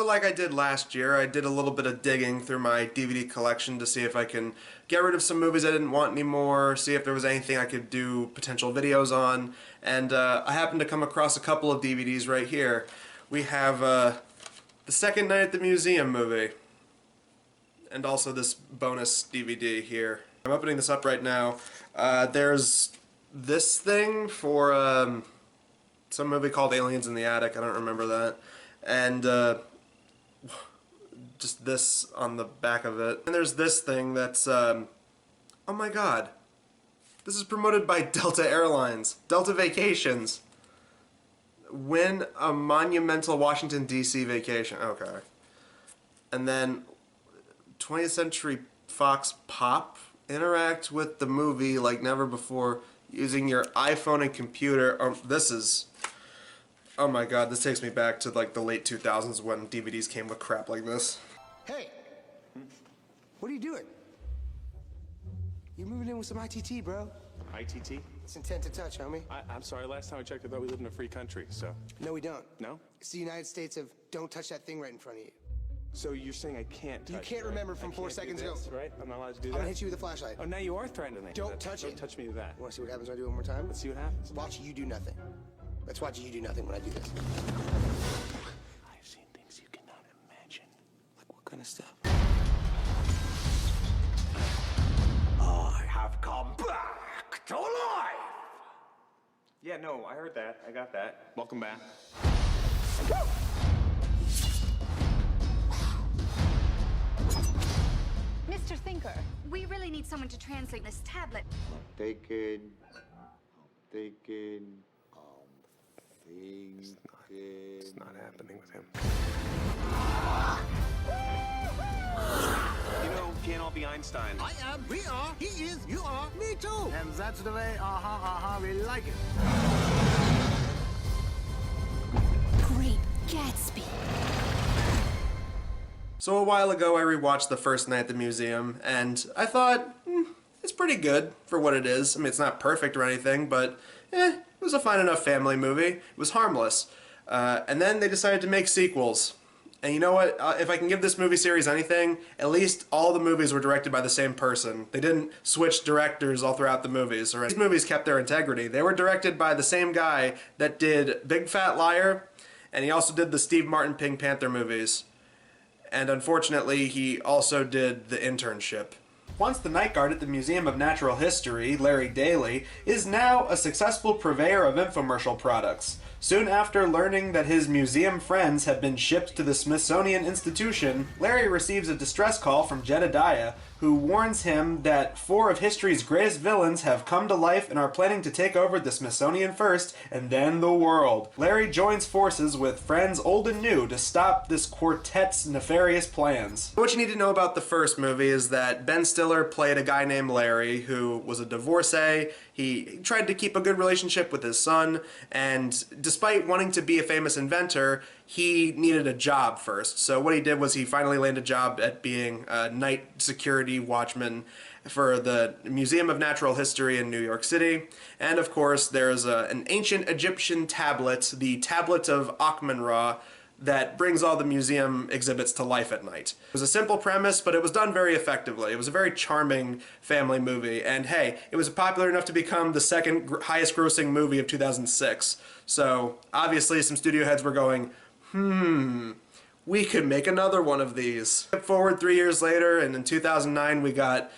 So like I did last year, I did a little bit of digging through my DVD collection to see if I can get rid of some movies I didn't want anymore, see if there was anything I could do potential videos on, and I happened to come across a couple of DVDs right here. We have the Second Night at the Museum movie, and also this bonus DVD here. I'm opening this up right now. There's this thing for some movie called Aliens in the Attic, I don't remember that, and just this on the back of it. And there's this thing that's, oh my god, this is promoted by Delta Airlines, Delta Vacations. Win a monumental Washington, D.C. vacation. Okay. And then 20th Century Fox Pop. Interact with the movie like never before using your iPhone and computer. This is... Oh my god, this takes me back to like the late 2000s when DVDs came with crap like this. Hey! What are you doing? You're moving in with some ITT, bro. ITT? It's intent to touch, homie. I'm sorry, last time I checked I thought we lived in a free country, so... No, we don't. No? It's the United States of don't touch that thing right in front of you. So you're saying I can't touch You can't it, remember right? from 4 seconds ago. Right? I'm not allowed to do that? I'm gonna hit you with a flashlight. Oh, now you are threatening me. Don't touch it. Don't touch me with that. Wanna see what happens when I do it one more time? Let's see what happens. Watch you do nothing. Let's watch you do nothing when I do this. I've seen things you cannot imagine. Like what kind of stuff? I have come back to life! Yeah, no, I heard that. I got that. Welcome back. Mr. Thinker, we really need someone to translate this tablet. Thinking. Thinking. It's not happening with him. You know, can't all be Einstein. I am, we are, he is, you are, me too. And that's the way, we like it. Great Gatsby. So a while ago I rewatched The First Night at the Museum, and I thought, it's pretty good for what it is. I mean, it's not perfect or anything, but it was a fine enough family movie. It was harmless. And then they decided to make sequels. And you know what? If I can give this movie series anything, at least all the movies were directed by the same person. They didn't switch directors all throughout the movies. These movies kept their integrity. They were directed by the same guy that did Big Fat Liar, and he also did the Steve Martin Pink Panther movies. And unfortunately, he also did The Internship. Once the night guard at the Museum of Natural History, Larry Daly, is now a successful purveyor of infomercial products. Soon after learning that his museum friends have been shipped to the Smithsonian Institution, Larry receives a distress call from Jedediah, who warns him that 4 of history's greatest villains have come to life and are planning to take over the Smithsonian first, and then the world. Larry joins forces with friends old and new to stop this quartet's nefarious plans. What you need to know about the first movie is that Ben Stiller played a guy named Larry who was a divorcee. He tried to keep a good relationship with his son, and despite wanting to be a famous inventor, he needed a job first. So what he did was he finally landed a job at being a night security watchman for the Museum of Natural History in New York City. And of course, there's an ancient Egyptian tablet, the Tablet of Akhmenrah, that brings all the museum exhibits to life at night. It was a simple premise, but it was done very effectively. It was a very charming family movie, and hey, it was popular enough to become the second highest grossing movie of 2006. So obviously some studio heads were going, we could make another one of these. Skip forward 3 years later, and in 2009 we got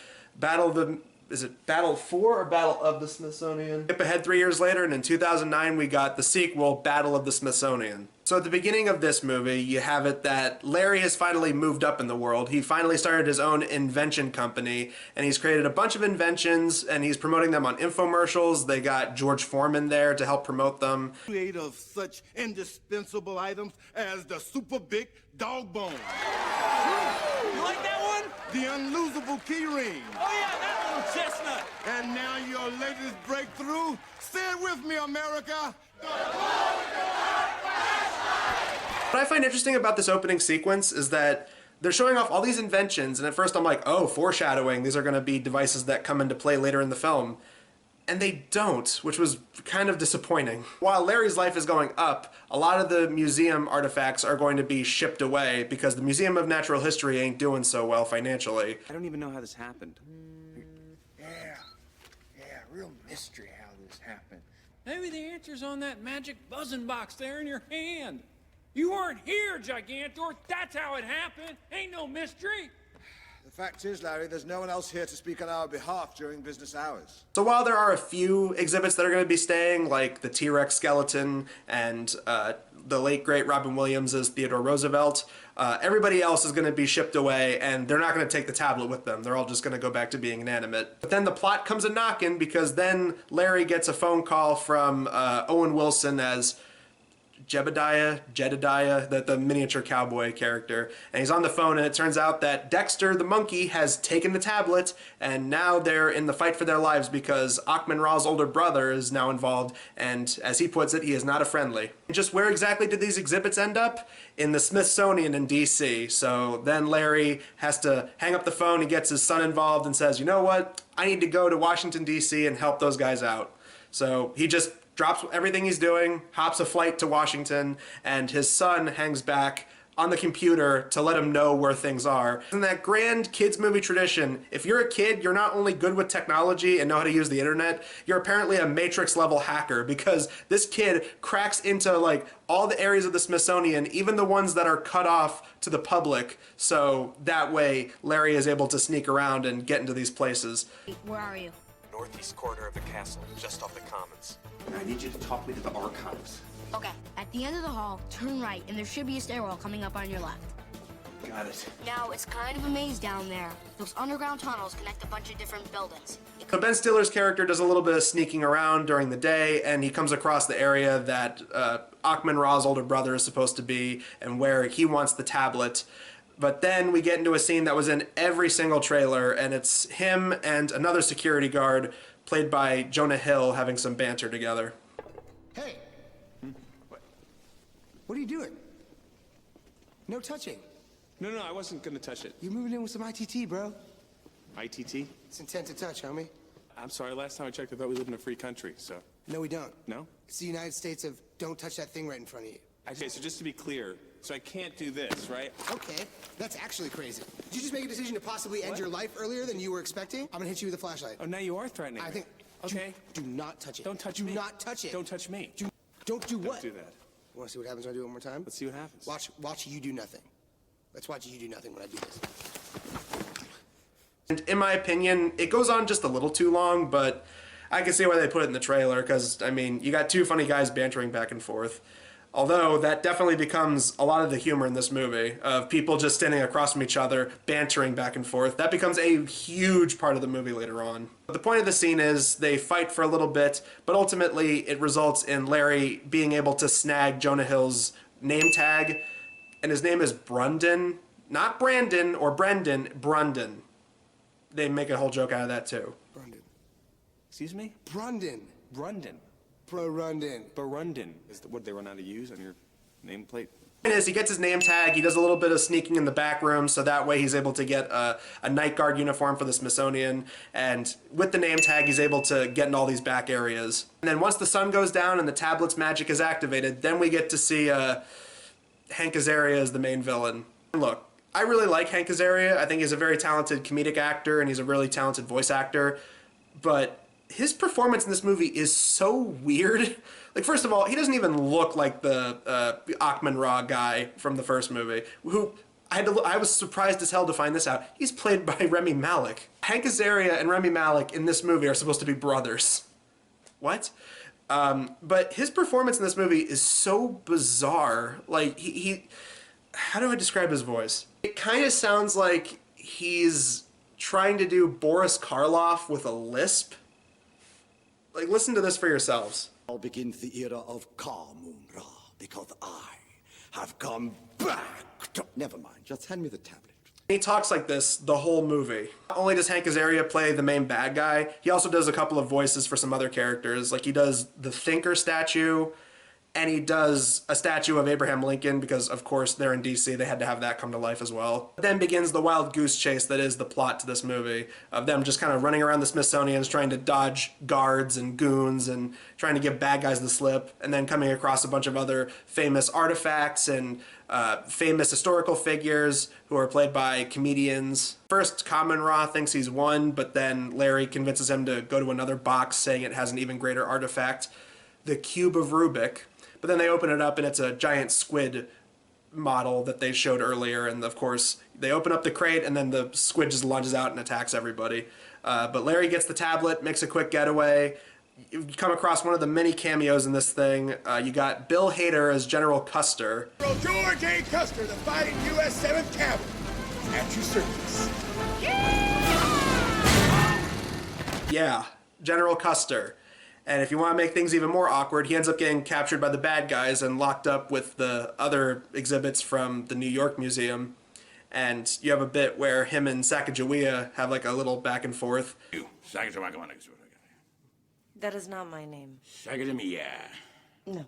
is it Battle for or Battle of the Smithsonian? Skip ahead 3 years later, and in 2009 we got the sequel, Battle of the Smithsonian. So at the beginning of this movie, you have it that Larry has finally moved up in the world. He finally started his own invention company, and he's created a bunch of inventions, and he's promoting them on infomercials. They got George Foreman there to help promote them. Made of such indispensable items as the super big dog bone. You like that one? The unlosable key ring. Oh yeah, that little chestnut. And now your latest breakthrough. Say it with me, America. What I find interesting about this opening sequence is that they're showing off all these inventions, and at first I'm like, oh, foreshadowing, these are going to be devices that come into play later in the film. and they don't, which was kind of disappointing. While Larry's life is going up, a lot of the museum artifacts are going to be shipped away because the Museum of Natural History ain't doing so well financially. I don't even know how this happened. Yeah, real mystery how this happened. Maybe the answer's on that magic buzzing box there in your hand. You weren't here, Gigantor. That's how it happened. Ain't no mystery. The fact is, Larry, there's no one else here to speak on our behalf during business hours. So while there are a few exhibits that are going to be staying, like the T-Rex skeleton and the late great Robin Williams as Theodore Roosevelt, everybody else is going to be shipped away, and they're not going to take the tablet with them. They're all just going to go back to being inanimate. But then the plot comes a-knockin' because then Larry gets a phone call from Owen Wilson as Jedediah, the miniature cowboy character, and he's on the phone, and it turns out that Dexter the monkey has taken the tablet, and now they're in the fight for their lives because Achman Ra's older brother is now involved, and as he puts it, he is not a friendly. Just where exactly did these exhibits end up? In the Smithsonian in DC. So then Larry has to hang up the phone, he gets his son involved and says, you know what, I need to go to Washington DC and help those guys out. So he just drops everything he's doing, hops a flight to Washington, and his son hangs back on the computer to let him know where things are. In that grand kids movie tradition, if you're a kid, you're not only good with technology and know how to use the internet, you're apparently a Matrix level hacker, because this kid cracks into like all the areas of the Smithsonian, even the ones that are cut off to the public, so that way Larry is able to sneak around and get into these places. Where are you? Northeast corner of the castle, just off the commons. I need you to talk me to the archives. Okay. At the end of the hall, turn right, and there should be a stairwell coming up on your left. Got it. Now, it's kind of a maze down there. Those underground tunnels connect a bunch of different buildings. So Ben Stiller's character does a little bit of sneaking around during the day, and he comes across the area that Achman Ra's older brother is supposed to be, and where he wants the tablet. But then we get into a scene that was in every single trailer, and it's him and another security guard, played by Jonah Hill, having some banter together. Hey! What are you doing? No touching. No, I wasn't gonna touch it. You're moving in with some ITT, bro. ITT? It's intent to touch, homie. I'm sorry, last time I checked, I thought we lived in a free country, so. No, we don't. No? It's the United States of don't touch that thing right in front of you. Okay, so just to be clear, so I can't do this, right? Okay, that's actually crazy. Did you just make a decision to possibly end your life earlier than you were expecting? I'm gonna hit you with a flashlight. Oh, now you are threatening me. I think. Okay. Do not touch it. Don't touch do me. Do not touch it. Don't touch me. Don't do what? Don't do that. Want to see what happens when I do it one more time? Let's see what happens. Watch you do nothing. Let's watch you do nothing when I do this. And in my opinion, it goes on just a little too long, but I can see why they put it in the trailer, because, I mean, you got two funny guys bantering back and forth. Although, that definitely becomes a lot of the humor in this movie, of people just standing across from each other, bantering back and forth. That becomes a huge part of the movie later on. But the point of the scene is they fight for a little bit, but ultimately it results in Larry being able to snag Jonah Hill's name tag, and his name is Brundon. Not Brandon or Brendan, Brundon. They make a whole joke out of that too. Brundon. Excuse me? Brundon. Brundon. Brundon. Barundon is what they run out to use on your nameplate. He gets his name tag, he does a little bit of sneaking in the back room, so that way he's able to get a night guard uniform for the Smithsonian, and with the name tag he's able to get in all these back areas. And then once the sun goes down and the tablet's magic is activated, then we get to see Hank Azaria as the main villain. Look, I really like Hank Azaria. I think he's a very talented comedic actor, and he's a really talented voice actor, but his performance in this movie is so weird. Like, first of all, he doesn't even look like the Achman Ra guy from the first movie, who I was surprised as hell to find this out. He's played by Rami Malek. Hank Azaria and Rami Malek in this movie are supposed to be brothers. What? But his performance in this movie is so bizarre. Like, he how do I describe his voice? It kind of sounds like he's trying to do Boris Karloff with a lisp. Like, listen to this for yourselves. Now begins the era of Ka-Mun-Ra, because I have come back to... Never mind, just hand me the tablet. He talks like this the whole movie. Not only does Hank Azaria play the main bad guy, he also does a couple of voices for some other characters. Like, he does the Thinker statue, and he does a statue of Abraham Lincoln because, of course, they're in DC. They had to have that come to life as well. Then begins the wild goose chase that is the plot to this movie, of them just kind of running around the Smithsonian's trying to dodge guards and goons and trying to give bad guys the slip, and then coming across a bunch of other famous artifacts and famous historical figures who are played by comedians. First, Common Raw thinks he's won, but then Larry convinces him to go to another box saying it has an even greater artifact, the Cube of Rubik. But then they open it up and it's a giant squid model that they showed earlier, and of course they open up the crate and then the squid just lunges out and attacks everybody. But Larry gets the tablet, makes a quick getaway. You come across one of the many cameos in this thing. You got Bill Hader as General Custer. General George A. Custer, the fighting U.S. 7th Cavalry, at your service. Yeah, General Custer. And if you want to make things even more awkward, he ends up getting captured by the bad guys and locked up with the other exhibits from the New York Museum. And you have a bit where him and Sacagawea have like a little back and forth. That is not my name. Sagadamia. No.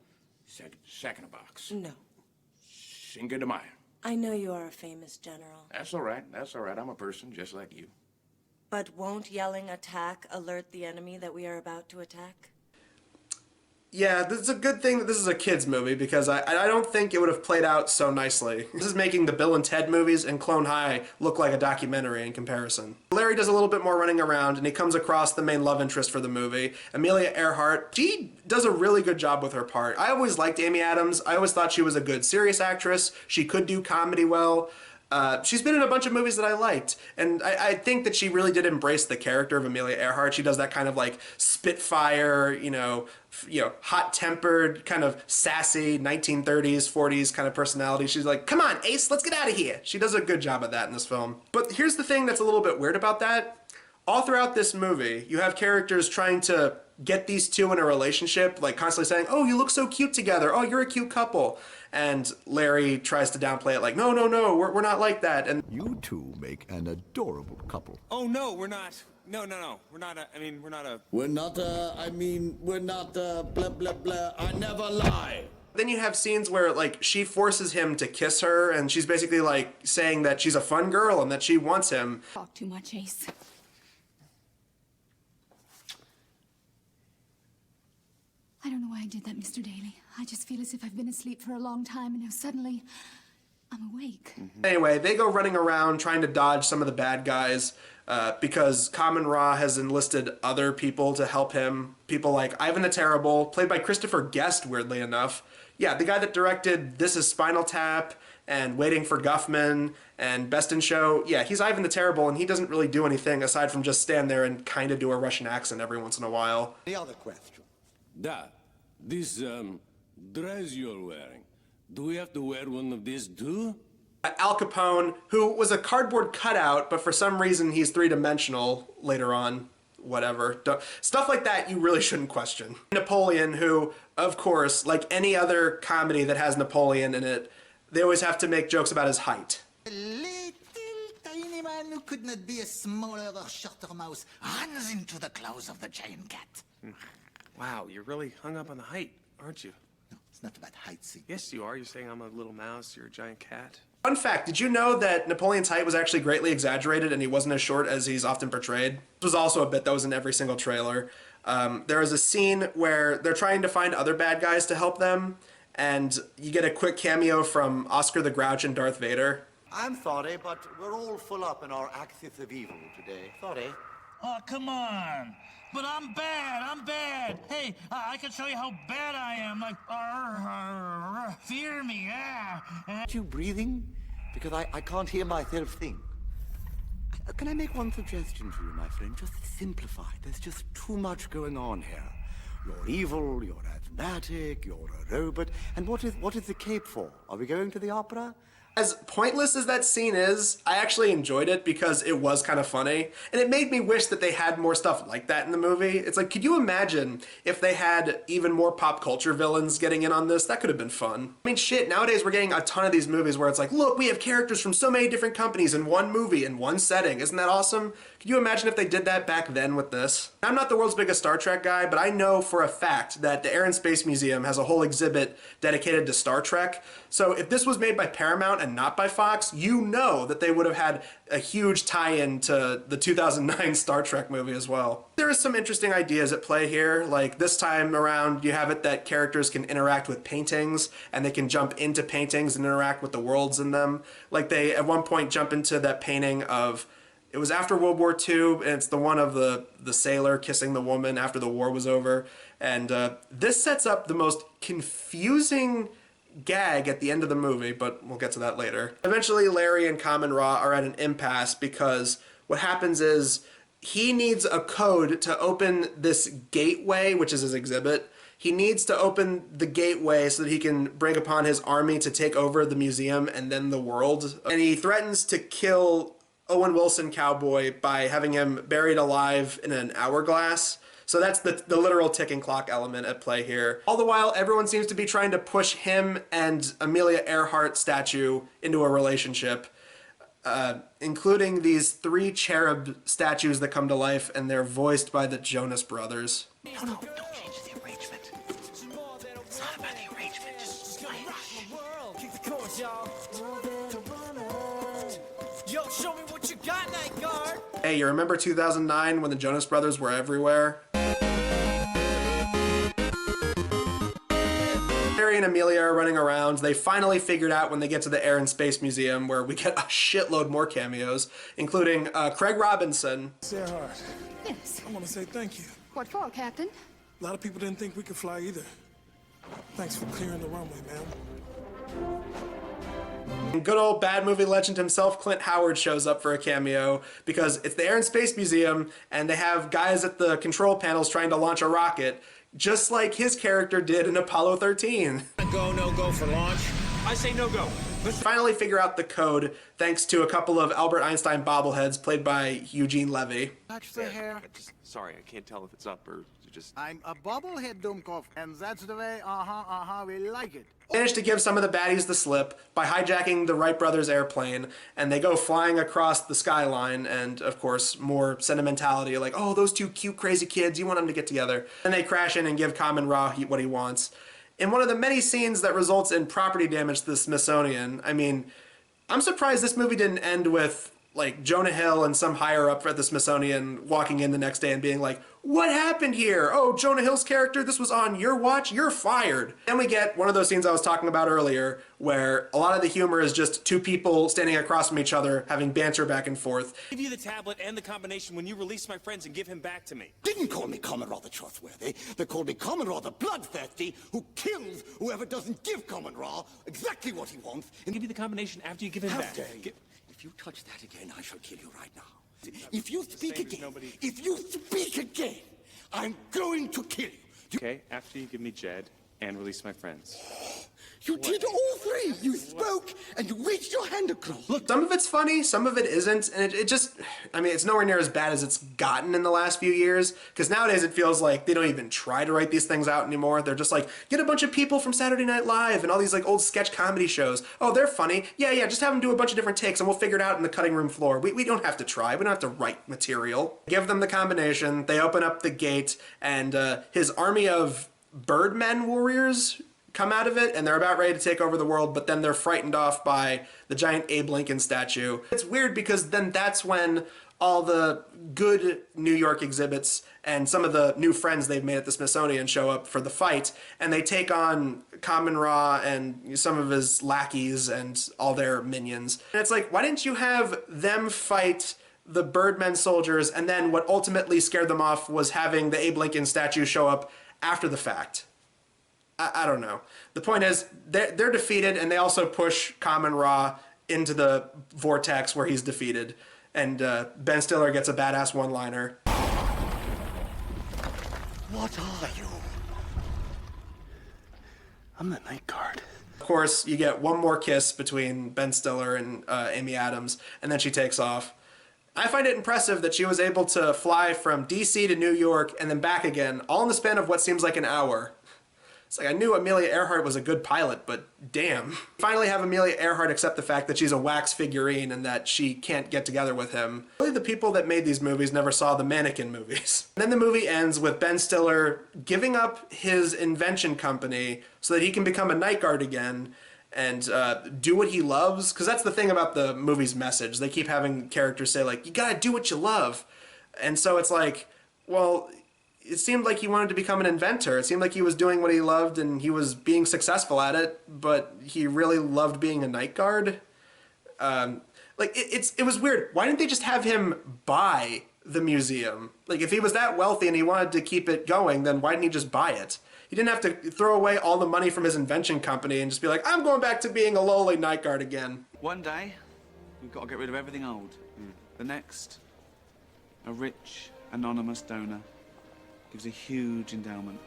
Sackinabox. No. Cinco de Mayo. I know you are a famous general. That's all right. That's all right. I'm a person just like you. But won't yelling attack alert the enemy that we are about to attack? Yeah, this is a good thing that this is a kid's movie because I don't think it would have played out so nicely. This is making the Bill and Ted movies and Clone High look like a documentary in comparison. Larry does a little bit more running around and he comes across the main love interest for the movie, Amelia Earhart. She does a really good job with her part. I always liked Amy Adams. I always thought she was a good serious actress. She could do comedy well. She's been in a bunch of movies that I liked, and I think that she really did embrace the character of Amelia Earhart. She does that kind of like spitfire, hot-tempered, kind of sassy 1930s, 40s kind of personality. She's like, come on, Ace, let's get out of here. She does a good job of that in this film. But here's the thing that's a little bit weird about that. All throughout this movie, you have characters trying to get these two in a relationship, like constantly saying, oh, you look so cute together. Oh, you're a cute couple. And Larry tries to downplay it like, no, we're not like that. And You two make an adorable couple. Oh, no, we're not. No. We're not blah, blah, blah. I never lie. then you have scenes where like she forces him to kiss her and she's basically like saying that she's a fun girl and that she wants him. Talk too much, Ace. I don't know why I did that, Mr. Daly. I just feel as if I've been asleep for a long time and now suddenly I'm awake. Anyway, they go running around trying to dodge some of the bad guys because Common Raw has enlisted other people to help him. People like Ivan the Terrible, played by Christopher Guest, weirdly enough. Yeah, the guy that directed This Is Spinal Tap and Waiting for Guffman and Best in Show. Yeah, he's Ivan the Terrible, and he doesn't really do anything aside from just stand there and kind of do a Russian accent every once in a while. Any other question? This dress you're wearing, do we have to wear one of these too? Al Capone, who was a cardboard cutout, but for some reason he's three-dimensional later on. Whatever. Stuff like that you really shouldn't question. Napoleon, who, of course, like any other comedy that has Napoleon in it, they always have to make jokes about his height. A little tiny man who could not be a smaller or shorter mouse runs into the claws of the giant cat. Wow, you're really hung up on the height, aren't you? No, it's not about height, see. Yes, you are. You're saying I'm a little mouse, you're a giant cat. Fun fact, did you know that Napoleon's height was actually greatly exaggerated and he wasn't as short as he's often portrayed? This was also a bit that was in every single trailer. There is a scene where they're trying to find other bad guys to help them, and you get a quick cameo from Oscar the Grouch and Darth Vader. I'm sorry, but we're all full up in our axis of evil today. Sorry. Oh, come on. But I'm bad. Hey, I can show you how bad I am. Like, fear me, yeah. Are you breathing? Because I can't hear myself think. Can I make one suggestion to you, my friend? Just simplify. There's just too much going on here. You're evil, you're asthmatic, you're a robot. And what is the cape for? Are we going to the opera? As pointless as that scene is, I actually enjoyed it because it was kind of funny, and it made me wish that they had more stuff like that in the movie. It's like, could you imagine if they had even more pop culture villains getting in on this? That could have been fun. I mean, shit, nowadays we're getting a ton of these movies where it's like, look, we have characters from so many different companies in one movie, in one setting. Isn't that awesome? Could you imagine if they did that back then with this? I'm not the world's biggest Star Trek guy, but I know for a fact that the Air and Space Museum has a whole exhibit dedicated to Star Trek. So if this was made by Paramount and not by Fox, you know that they would have had a huge tie-in to the 2009 Star Trek movie as well. There is some interesting ideas at play here. Like this time around, you have it that characters can interact with paintings and they can jump into paintings and interact with the worlds in them. Like they at one point jump into that painting of, it was after World War II, and it's the one of the sailor kissing the woman after the war was over. And this sets up the most confusing gag at the end of the movie, but we'll get to that later. Eventually, Larry and Common Raw are at an impasse because what happens is he needs a code to open this gateway, which is his exhibit. He needs to open the gateway so that he can bring upon his army to take over the museum and then the world. And he threatens to kill Owen Wilson Cowboy by having him buried alive in an hourglass. So that's the literal ticking clock element at play here. All the while, everyone seems to be trying to push him and Amelia Earhart statue into a relationship, including these 3 cherub statues that come to life, and they're voiced by the Jonas Brothers. No, don't change the arrangement. It's not about the arrangement, just play it. Kick the chorus, y'all. Yo, show me what you got, Night Guard. Hey, you remember 2009 when the Jonas Brothers were everywhere? Harry and Amelia are running around. They finally figured out when they get to the Air and Space Museum, where we get a shitload more cameos, including Craig Robinson. Sarah Hart. Yes. I want to say thank you. What for, Captain? A lot of people didn't think we could fly either. Thanks for clearing the runway, ma'am. And good old bad movie legend himself, Clint Howard, shows up for a cameo because it's the Air and Space Museum and they have guys at the control panels trying to launch a rocket, just like his character did in Apollo 13. Go, no go for launch. I say no go. Let's finally figure out the code thanks to a couple of Albert Einstein bobbleheads played by Eugene Levy. Touch the hair. Sorry, I can't tell if it's up or just... I'm a bobblehead, Dumkov, and that's the way, we like it. Managed to give some of the baddies the slip by hijacking the Wright brothers airplane, and they go flying across the skyline, and of course more sentimentality, like, oh, those 2 cute crazy kids, you want them to get together. And they crash in and give Common Raw what he wants. In one of the many scenes that results in property damage to the Smithsonian, I mean, I'm surprised this movie didn't end with like Jonah Hill and some higher up at the Smithsonian walking in the next day and being like, what happened here? Oh, Jonah Hill's character, this was on your watch, you're fired. Then we get one of those scenes I was talking about earlier where a lot of the humor is just 2 people standing across from each other having banter back and forth. Give you the tablet and the combination when you release my friends and give him back to me. Didn't call me Common Raw the Trustworthy. They called me Common Raw the Bloodthirsty, who kills whoever doesn't give Common Raw exactly what he wants. And give you the combination after you give him How back. dare you? If you touch that again, I shall kill you right now. If you speak again, I'm going to kill you. Okay, after you give me Jed and release my friends. You did all 3. You spoke and you reached your hand across. Look, some of it's funny, some of it isn't, and it just, I mean, it's nowhere near as bad as it's gotten in the last few years, because nowadays it feels like they don't even try to write these things out anymore. They're just like, get a bunch of people from Saturday Night Live and all these like old sketch comedy shows. Oh, they're funny. Yeah, just have them do a bunch of different takes and we'll figure it out in the cutting room floor. We don't have to try. We don't have to write material. Give them the combination. They open up the gate and his army of Birdmen warriors come out of it, and they're about ready to take over the world, but then they're frightened off by the giant Abe Lincoln statue. It's weird because then that's when all the good New York exhibits and some of the new friends they've made at the Smithsonian show up for the fight, and they take on Common Raw and some of his lackeys and all their minions. And it's like, why didn't you have them fight the Birdmen soldiers, and then what ultimately scared them off was having the Abe Lincoln statue show up after the fact? I don't know. The point is, they're defeated, and they also push Common Raw into the vortex where he's defeated. And Ben Stiller gets a badass one-liner. What are you? I'm the night guard. Of course, you get one more kiss between Ben Stiller and Amy Adams, and then she takes off. I find it impressive that she was able to fly from DC to New York and then back again, all in the span of what seems like an hour. It's like I knew Amelia Earhart was a good pilot, but damn. Finally have Amelia Earhart accept the fact that she's a wax figurine and that she can't get together with him. Really, the people that made these movies never saw the Mannequin movies. And then the movie ends with Ben Stiller giving up his invention company so that he can become a night guard again and do what he loves. Because that's the thing about the movie's message. They keep having characters say, like, you gotta do what you love. And so it's like, well, it seemed like he wanted to become an inventor. It seemed like he was doing what he loved and he was being successful at it, but he really loved being a night guard. Like, it was weird. Why didn't they just have him buy the museum? Like, if he was that wealthy and he wanted to keep it going, then why didn't he just buy it? He didn't have to throw away all the money from his invention company and just be like, I'm going back to being a lowly night guard again. One day, we've got to get rid of everything old. The next, a rich, anonymous donor gives a huge endowment.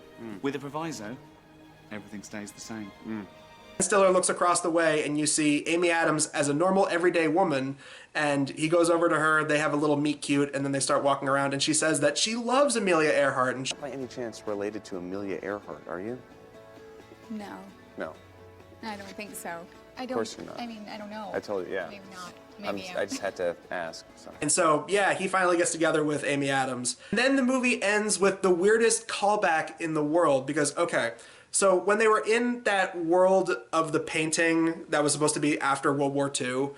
With a proviso, everything stays the same. Stiller looks across the way and you see Amy Adams as a normal everyday woman, and he goes over to her, they have a little meet cute, and then they start walking around, and she says that she loves Amelia Earhart. And by any chance related to Amelia Earhart, are you? No. No. I don't think so. I don't. Of course you're not. I mean, I don't know. I told you, yeah. Maybe not. Maybe I just had to ask. So. And so, yeah, he finally gets together with Amy Adams. And then the movie ends with the weirdest callback in the world because, okay, so when they were in that world of the painting that was supposed to be after World War II,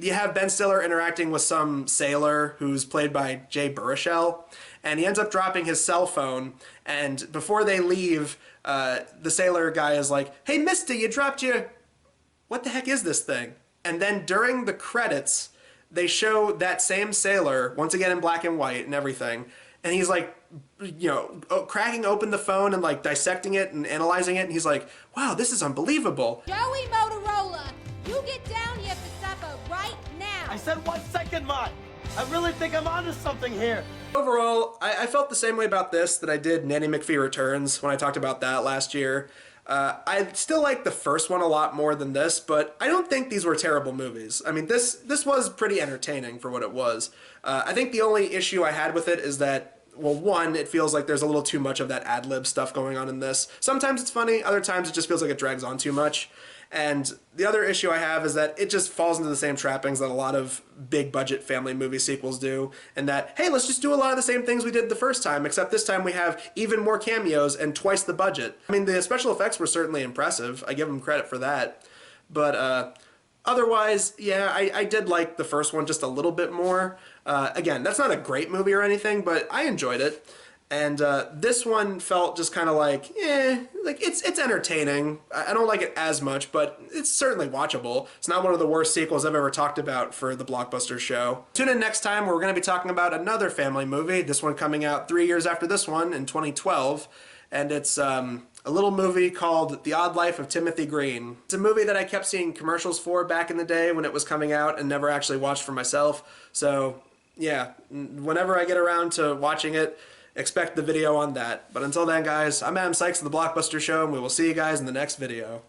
you have Ben Stiller interacting with some sailor who's played by Jay Baruchel, and he ends up dropping his cell phone, and before they leave, the sailor guy is like, hey, mister, you dropped your... What the heck is this thing? And then during the credits, they show that same sailor, once again in black and white and everything, and he's like, you know, cracking open the phone and like dissecting it and analyzing it, and he's like, wow, this is unbelievable. Joey Motorola, you get down here for supper right now. I said 1 second, Mott. I really think I'm onto something here. Overall, I felt the same way about this that I did Nanny McPhee Returns when I talked about that last year. I still like the first one a lot more than this, but I don't think these were terrible movies. I mean, this was pretty entertaining for what it was. I think the only issue I had with it is that, well, one, it feels like there's a little too much of that ad-lib stuff going on in this. Sometimes it's funny, other times it just feels like it drags on too much. And the other issue I have is that it just falls into the same trappings that a lot of big budget family movie sequels do, and that, hey, let's just do a lot of the same things we did the first time, except this time we have even more cameos and twice the budget. I mean, the special effects were certainly impressive. I give them credit for that. But otherwise, yeah, I did like the first one just a little bit more. Again, that's not a great movie or anything, but I enjoyed it. And this one felt just kind of like, like it's entertaining. I don't like it as much, but it's certainly watchable. It's not one of the worst sequels I've ever talked about for the Blockbusters show. Tune in next time where we're going to be talking about another family movie, this one coming out 3 years after this one in 2012. And it's a little movie called The Odd Life of Timothy Green. It's a movie that I kept seeing commercials for back in the day when it was coming out and never actually watched for myself. So, yeah, whenever I get around to watching it, expect the video on that. But until then, guys, I'm Adam Sykes of The Blockbuster Show, and we will see you guys in the next video.